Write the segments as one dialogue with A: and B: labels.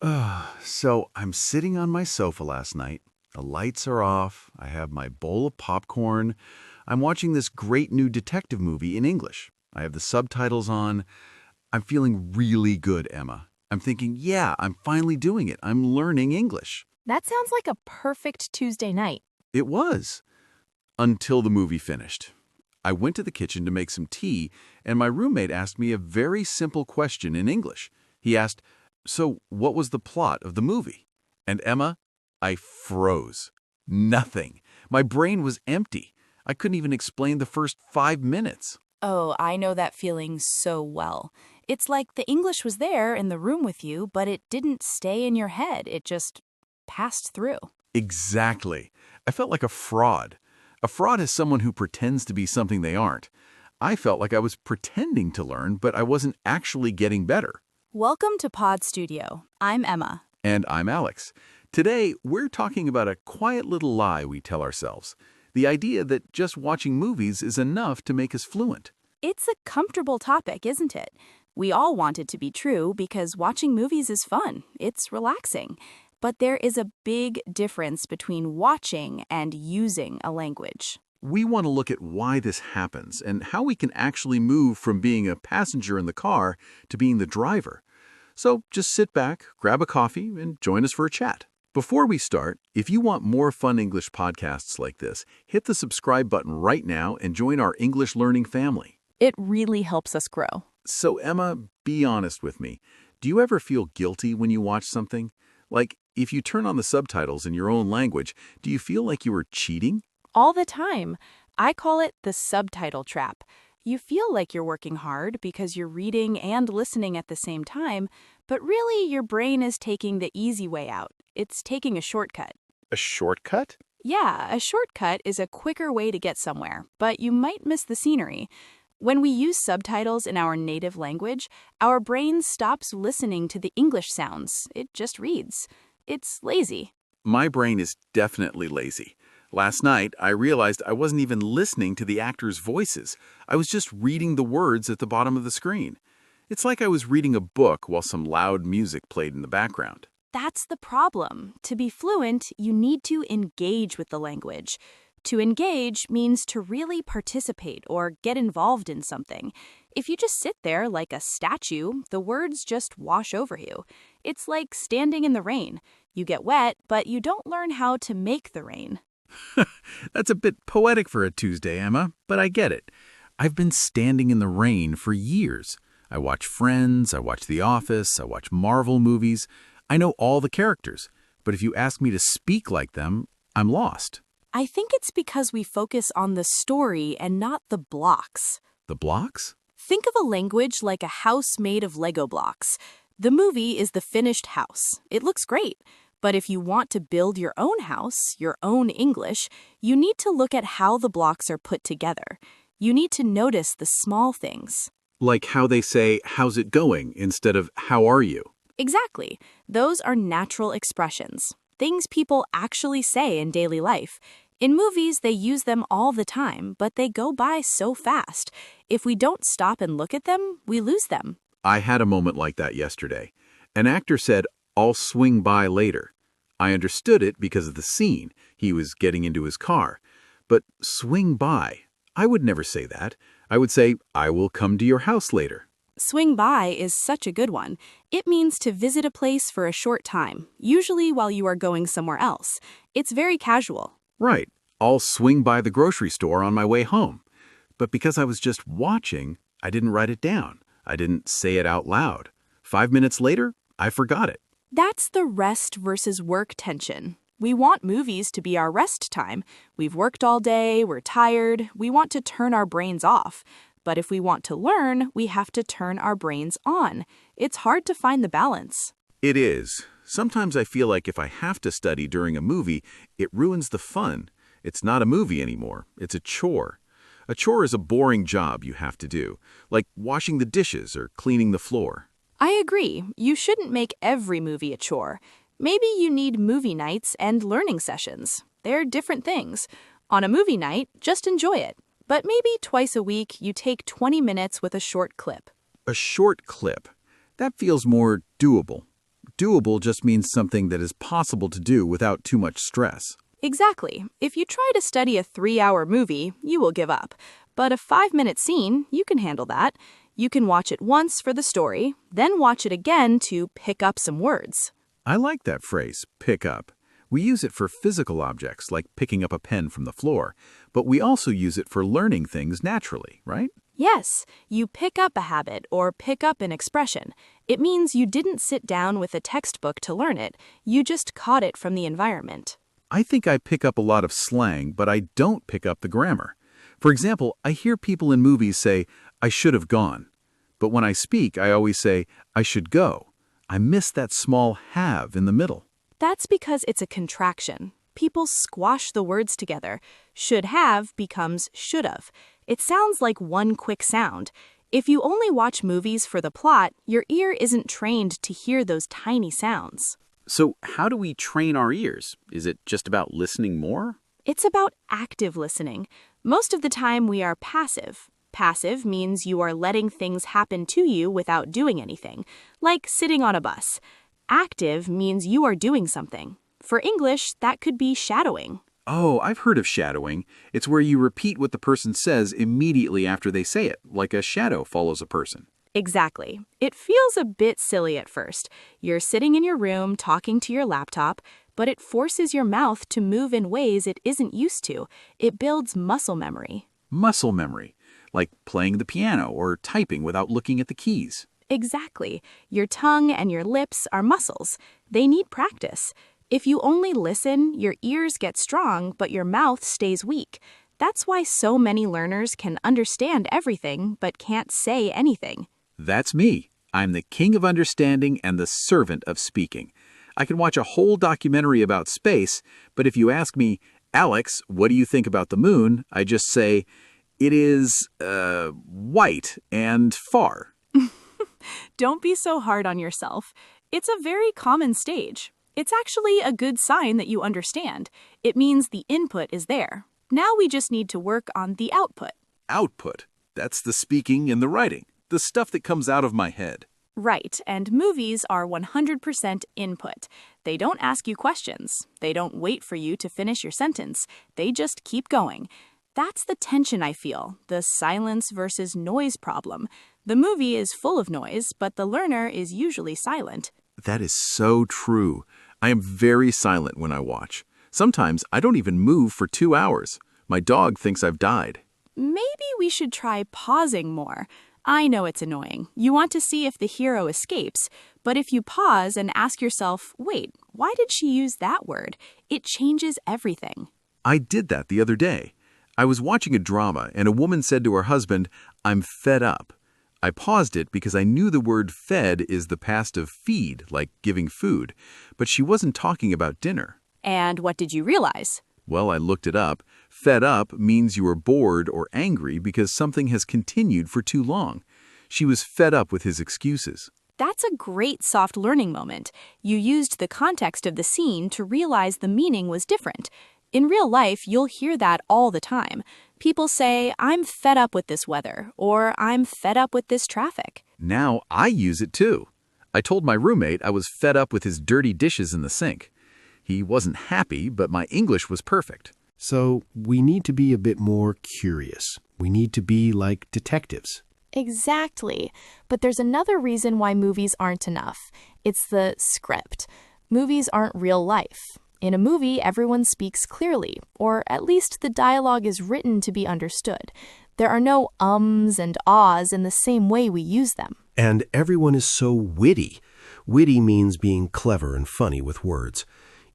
A: So I'm sitting on my sofa last night. The lights are off. I have my bowl of popcorn. I'm watching this great new detective movie in English. I have the subtitles on. I'm feeling really good, Emma. I'm thinking, yeah, I'm finally doing it. I'm learning English.
B: That sounds like a perfect Tuesday night.
A: It was. Until the movie finished. I went to the kitchen to make some tea, and my roommate asked me a very simple question in English. He asked, "So, what was the plot of the movie?" And Emma, I froze. Nothing. My brain was empty. I couldn't even explain the first 5 minutes.
B: Oh, I know that feeling so well. It's like the English was there in the room with you, but it didn't stay in your head. It just passed through.
A: Exactly. I felt like a fraud. A fraud is someone who pretends to be something they aren't. I felt like I was pretending to learn, but I wasn't actually getting better.
B: Welcome to Pod Studio. I'm Emma.
A: And I'm Alex. Today, we're talking about a quiet little lie we tell ourselves. The idea that just watching movies is enough to make us fluent.
B: It's a comfortable topic, isn't it? We all want it to be true because watching movies is fun. It's relaxing. But there is a big difference between watching and using a language.
A: We want to look at why this happens and how we can actually move from being a passenger in the car to being the driver. So just sit back, grab a coffee, and join us for a chat. Before we start, if you want more fun English podcasts like this, hit the subscribe button right now and join our English learning family.
B: It really helps us grow.
A: So Emma, be honest with me. Do you ever feel guilty when you watch something? Like, if you turn on the subtitles in your own language, do you feel like you are cheating?
B: All the time. I call it the subtitle trap. You feel like you're working hard because you're reading and listening at the same time, but really your brain is taking the easy way out. It's taking a shortcut.
A: A shortcut?
B: Yeah, a shortcut is a quicker way to get somewhere, but you might miss the scenery. When we use subtitles in our native language, our brain stops listening to the English sounds. It just reads. It's lazy.
A: My brain is definitely lazy. Last night, I realized I wasn't even listening to the actors' voices. I was just reading the words at the bottom of the screen. It's like I was reading a book while some loud music played in the background.
B: That's the problem. To be fluent, you need to engage with the language. To engage means to really participate or get involved in something. If you just sit there like a statue, the words just wash over you. It's like standing in the rain. You get wet, but you don't learn how to make the rain.
A: That's a bit poetic for a Tuesday, Emma, but I get it. I've been standing in the rain for years. I watch Friends, I watch The Office, I watch Marvel movies. I know all the characters, but if you ask me to speak like them, I'm lost.
B: I think it's because we focus on the story and not the blocks.
A: The blocks?
B: Think of a language like a house made of Lego blocks. The movie is the finished house. It looks great. But if you want to build your own house, your own English, you need to look at how the blocks are put together. You need to notice the small things.
A: Like how they say, "How's it going?" instead of "How are you?"
B: Exactly. Those are natural expressions, things people actually say in daily life. In movies, they use them all the time, but they go by so fast. If we don't stop and look at them, we lose them.
A: I had a moment like that yesterday. An actor said, "I'll swing by later." I understood it because of the scene. He was getting into his car. But swing by, I would never say that. I would say, "I will come to your house later."
B: Swing by is such a good one. It means to visit a place for a short time, usually while you are going somewhere else. It's very casual.
A: Right. I'll swing by the grocery store on my way home. But because I was just watching, I didn't write it down. I didn't say it out loud. 5 minutes later, I forgot it.
B: That's the rest versus work tension. We want movies to be our rest time. We've worked all day, we're tired, we want to turn our brains off. But if we want to learn, we have to turn our brains on. It's hard to find the balance.
A: It is. Sometimes I feel like if I have to study during a movie, it ruins the fun. It's not a movie anymore. It's a chore. A chore is a boring job you have to do, like washing the dishes or cleaning the floor.
B: I agree. You shouldn't make every movie a chore. Maybe you need movie nights and learning sessions. They're different things. On a movie night, just enjoy it. But maybe twice a week, you take 20 minutes with a short clip.
A: A short clip. That feels more doable. doable just means something that is possible to do without too much stress.
B: Exactly. If you try to study a 3-hour movie, you will give up. But a 5-minute scene, you can handle that. You can watch it once for the story, then watch it again to pick up some words.
A: I like that phrase, pick up. We use it for physical objects, like picking up a pen from the floor, but we also use it for learning things naturally, right?
B: Yes, you pick up a habit or pick up an expression. It means you didn't sit down with a textbook to learn it, you just caught it from the environment.
A: I think I pick up a lot of slang, but I don't pick up the grammar. For example, I hear people in movies say, I should have gone. But when I speak, I always say, I should go. I miss that small have in the middle.
B: That's because it's a contraction. People squash the words together. Should have becomes should have. It sounds like one quick sound. If you only watch movies for the plot, your ear isn't trained to hear those tiny sounds.
C: So how do we train our ears? Is it just about listening more?
B: It's about active listening. Most of the time we are passive. Passive means you are letting things happen to you without doing anything, like sitting on a bus. Active means you are doing something. For English, that could be shadowing.
A: Oh, I've heard of shadowing. It's where you repeat what the person says immediately after they say it, like a shadow follows a person.
B: Exactly. It feels a bit silly at first. You're sitting in your room talking to your laptop, but it forces your mouth to move in ways it isn't used to. It builds muscle memory.
A: Muscle memory, like playing the piano or typing without looking at the keys.
B: Exactly. Your tongue and your lips are muscles. They need practice. If you only listen, your ears get strong, but your mouth stays weak. That's why so many learners can understand everything, but can't say anything.
A: That's me. I'm the king of understanding and the servant of speaking. I can watch a whole documentary about space, but if you ask me, Alex, what do you think about the moon? I just say, it is, white and far.
B: Don't be so hard on yourself. It's a very common stage. It's actually a good sign that you understand. It means the input is there. Now we just need to work on the output.
A: Output. That's the speaking and the writing, the stuff that comes out of my head.
B: Right, and movies are 100% input. They don't ask you questions. They don't wait for you to finish your sentence. They just keep going. That's the tension I feel, the silence versus noise problem. The movie is full of noise, but the learner is usually silent.
A: That is so true. I am very silent when I watch. Sometimes I don't even move for 2 hours. My dog thinks I've died.
B: Maybe we should try pausing more. I know it's annoying. You want to see if the hero escapes, but if you pause and ask yourself, wait, why did she use that word? It changes everything.
A: I did that the other day. I was watching a drama and a woman said to her husband, I'm fed up. I paused it because I knew the word fed is the past of feed, like giving food, but she wasn't talking about dinner.
B: And what did you realize?
A: Well, I looked it up. Fed up means you are bored or angry because something has continued for too long. She was fed up with his excuses.
B: That's a great soft learning moment. You used the context of the scene to realize the meaning was different. In real life, you'll hear that all the time. People say, I'm fed up with this weather, or I'm fed up with this traffic.
A: Now I use it too. I told my roommate I was fed up with his dirty dishes in the sink. He wasn't happy, but my English was perfect.
D: So we need to be a bit more curious. We need to be like detectives.
E: Exactly. But there's another reason why movies aren't enough. It's the script. Movies aren't real life. In a movie, everyone speaks clearly, or at least the dialogue is written to be understood. There are no ums and ahs in the same way we use them.
D: And everyone is so witty. Witty means being clever and funny with words.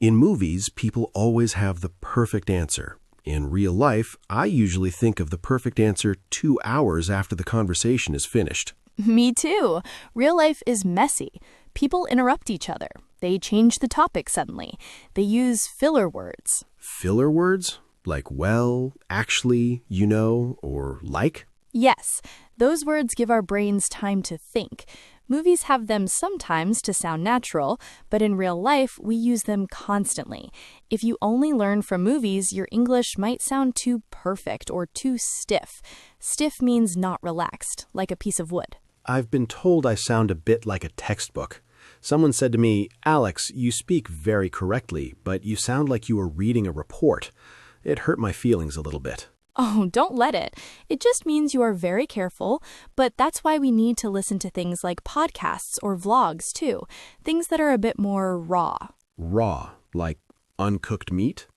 D: In movies, people always have the perfect answer. In real life, I usually think of the perfect answer 2 hours after the conversation is finished.
E: Me too. Real life is messy. People interrupt each other. They change the topic suddenly. They use filler words.
D: Filler words? Like well, actually, you know, or like?
E: Yes, those words give our brains time to think. Movies have them sometimes to sound natural, but in real life, we use them constantly. If you only learn from movies, your English might sound too perfect or too stiff. Stiff means not relaxed, like a piece of wood.
D: I've been told I sound a bit like a textbook. Someone said to me, "Alex, you speak very correctly, but you sound like you were reading a report." It hurt my feelings a little bit.
B: Oh, don't let it. It just means you are very careful, but that's why we need to listen to things like podcasts or vlogs too, things that are a bit more raw.
D: Raw, like uncooked meat?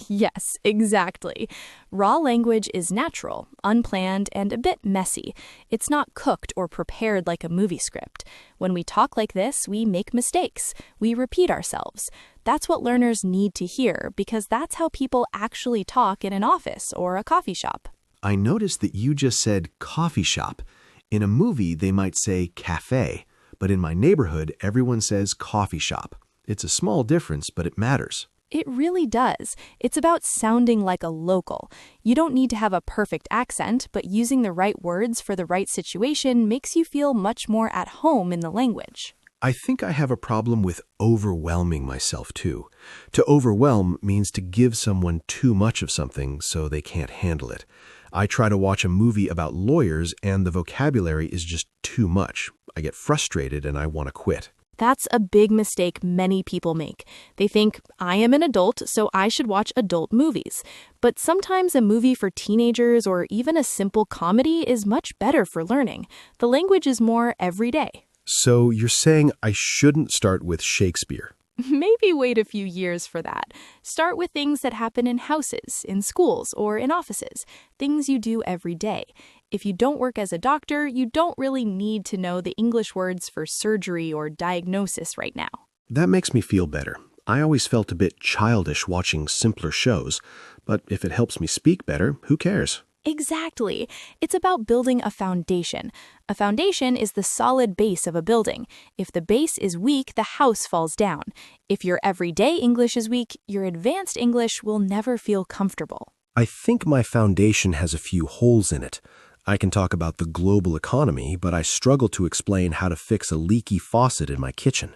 B: Yes, exactly. Raw language is natural, unplanned, and a bit messy. It's not cooked or prepared like a movie script. When we talk like this, we make mistakes. We repeat ourselves. That's what learners need to hear because that's how people actually talk in an office or a coffee shop.
D: I noticed that you just said coffee shop. In a movie, they might say cafe, but in my neighborhood, everyone says coffee shop. It's a small difference, but it matters.
B: It really does. It's about sounding like a local. You don't need to have a perfect accent, but using the right words for the right situation makes you feel much more at home in the language.
D: I think I have a problem with overwhelming myself, too. To overwhelm means to give someone too much of something so they can't handle it. I try to watch a movie about lawyers and the vocabulary is just too much. I get frustrated and I want to quit.
B: That's a big mistake many people make. They think, I am an adult, so I should watch adult movies. But sometimes a movie for teenagers or even a simple comedy is much better for learning. The language is more everyday.
D: So you're saying I shouldn't start with Shakespeare?
B: Maybe wait a few years for that. Start with things that happen in houses, in schools, or in offices, things you do every day. If you don't work as a doctor, you don't really need to know the English words for surgery or diagnosis right now.
D: That makes me feel better. I always felt a bit childish watching simpler shows, but if it helps me speak better, who cares?
B: Exactly. It's about building a foundation. A foundation is the solid base of a building. If the base is weak, the house falls down. If your everyday English is weak, your advanced English will never feel comfortable.
D: I think my foundation has a few holes in it. I can talk about the global economy, but I struggle to explain how to fix a leaky faucet in my kitchen.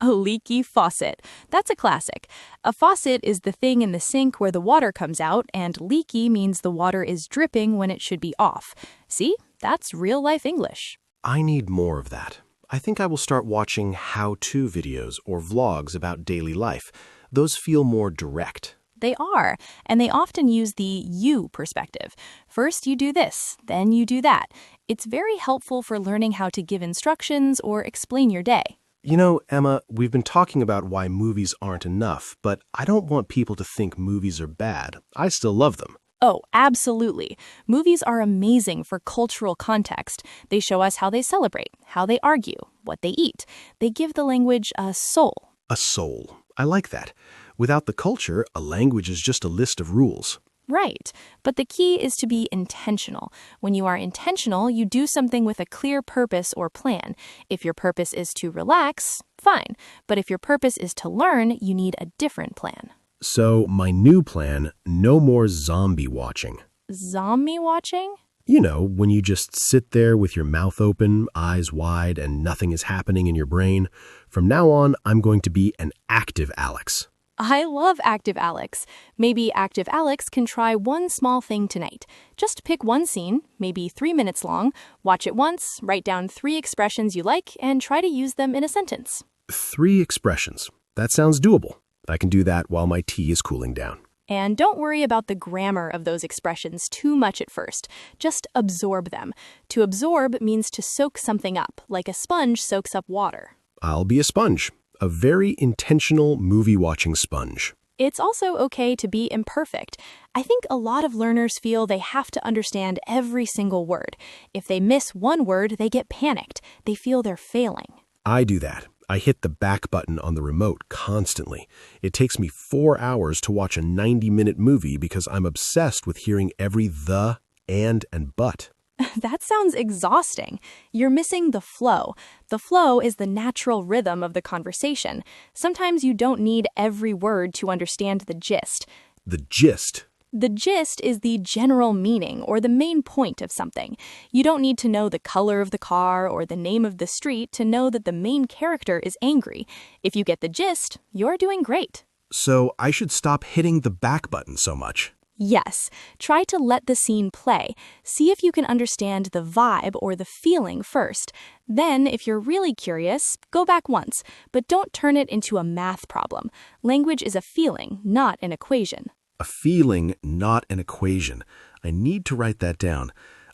B: A leaky faucet. That's a classic. A faucet is the thing in the sink where the water comes out, and leaky means the water is dripping when it should be off. See? That's real-life English.
D: I need more of that. I think I will start watching how-to videos or vlogs about daily life. Those feel more direct.
B: They are, and they often use the you perspective. First you do this, then you do that. It's very helpful for learning how to give instructions or explain your day.
D: You know, Emma, we've been talking about why movies aren't enough, but I don't want people to think movies are bad. I still love them.
B: Oh, absolutely. Movies are amazing for cultural context. They show us how they celebrate, how they argue, what they eat. They give the language a soul.
D: A soul. I like that. Without the culture, a language is just a list of rules.
B: Right. But the key is to be intentional. When you are intentional, you do something with a clear purpose or plan. If your purpose is to relax, fine. But if your purpose is to learn, you need a different plan.
D: So, my new plan, no more zombie watching.
B: Zombie watching?
D: You know, when you just sit there with your mouth open, eyes wide, and nothing is happening in your brain. From now on, I'm going to be an active Alex.
B: I love Active Alex. Maybe Active Alex can try one small thing tonight. Just pick one scene, maybe 3 minutes long, watch it once, write down 3 expressions you like, and try to use them in a sentence.
D: 3 expressions. That sounds doable. I can do that while my tea is cooling down.
B: And don't worry about the grammar of those expressions too much at first. Just absorb them. To absorb means to soak something up, like a sponge soaks up water.
D: I'll be a sponge. A very intentional movie-watching sponge.
B: It's also okay to be imperfect. I think a lot of learners feel they have to understand every single word. If they miss one word, they get panicked. They feel they're failing.
D: I do that. I hit the back button on the remote constantly. It takes me 4 hours to watch a 90-minute movie because I'm obsessed with hearing every the, and but.
B: That sounds exhausting. You're missing the flow. The flow is the natural rhythm of the conversation. Sometimes you don't need every word to understand the gist.
D: The gist?
B: The gist is the general meaning or the main point of something. You don't need to know the color of the car or the name of the street to know that the main character is angry. If you get the gist, you're doing great.
D: So I should stop hitting the back button so much.
B: Yes, try to let the scene play. See if you can understand the vibe or the feeling first. Then, if you're really curious, go back once, but don't turn it into a math problem. Language is a feeling, not an equation.
D: A feeling, not an equation. I need to write that down.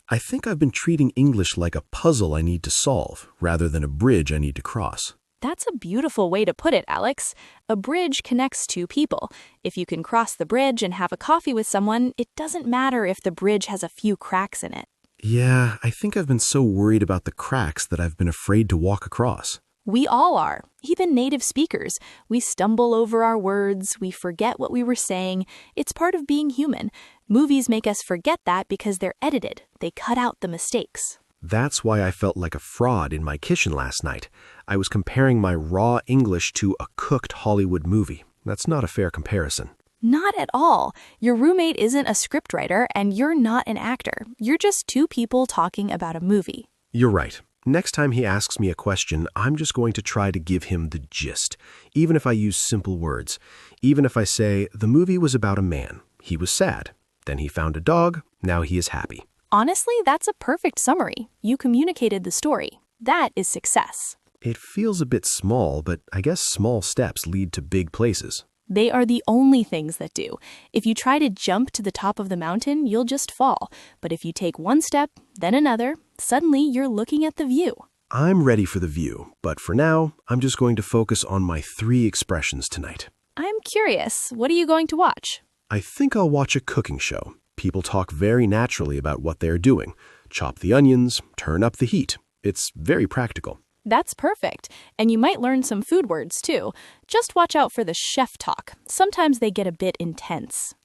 D: I think I've been treating English like a puzzle I need to solve, rather than a bridge I need to cross.
B: That's a beautiful way to put it, Alex. A bridge connects two people. If you can cross the bridge and have a coffee with someone, it doesn't matter if the bridge has a few cracks in it.
D: Yeah, I think I've been so worried about the cracks that I've been afraid to walk across.
B: We all are, even native speakers. We stumble over our words, we forget what we were saying. It's part of being human. Movies make us forget that because they're edited. They cut out the mistakes.
D: That's why I felt like a fraud in my kitchen last night. I was comparing my raw English to a cooked Hollywood movie. That's not a fair comparison.
B: Not at all. Your roommate isn't a scriptwriter, and you're not an actor. You're just two people talking about a movie.
D: You're right. Next time he asks me a question, I'm just going to try to give him the gist, even if I use simple words. Even if I say, the movie was about a man. He was sad. Then he found a dog. Now he is happy.
B: Honestly, that's a perfect summary. You communicated the story. That is success.
D: It feels a bit small, but I guess small steps lead to big places.
B: They are the only things that do. If you try to jump to the top of the mountain, you'll just fall. But if you take one step, then another, suddenly you're looking at the view.
D: I'm ready for the view, but for now, I'm just going to focus on my 3 expressions tonight.
B: I'm curious. What are you going to watch?
D: I think I'll watch a cooking show. People talk very naturally about what they're doing. Chop the onions, turn up the heat. It's very practical.
B: That's perfect. And you might learn some food words, too. Just watch out for the chef talk. Sometimes they get a bit intense.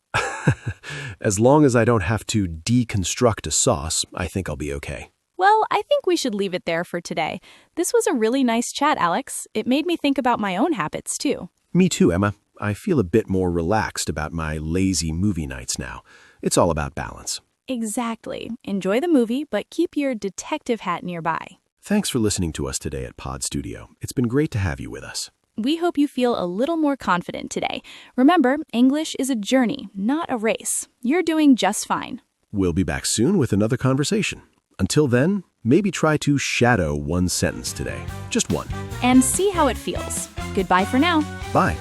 D: As long as I don't have to deconstruct a sauce, I think I'll be okay.
B: Well, I think we should leave it there for today. This was a really nice chat, Alex. It made me think about my own habits, too.
D: Me too, Emma. I feel a bit more relaxed about my lazy movie nights now. It's all about balance.
B: Exactly. Enjoy the movie, but keep your detective hat nearby.
D: Thanks for listening to us today at Pod Studio. It's been great to have you with us.
B: We hope you feel a little more confident today. Remember, English is a journey, not a race. You're doing just fine.
D: We'll be back soon with another conversation. Until then, maybe try to shadow one sentence today. Just one.
B: And see how it feels. Goodbye for now.
D: Bye.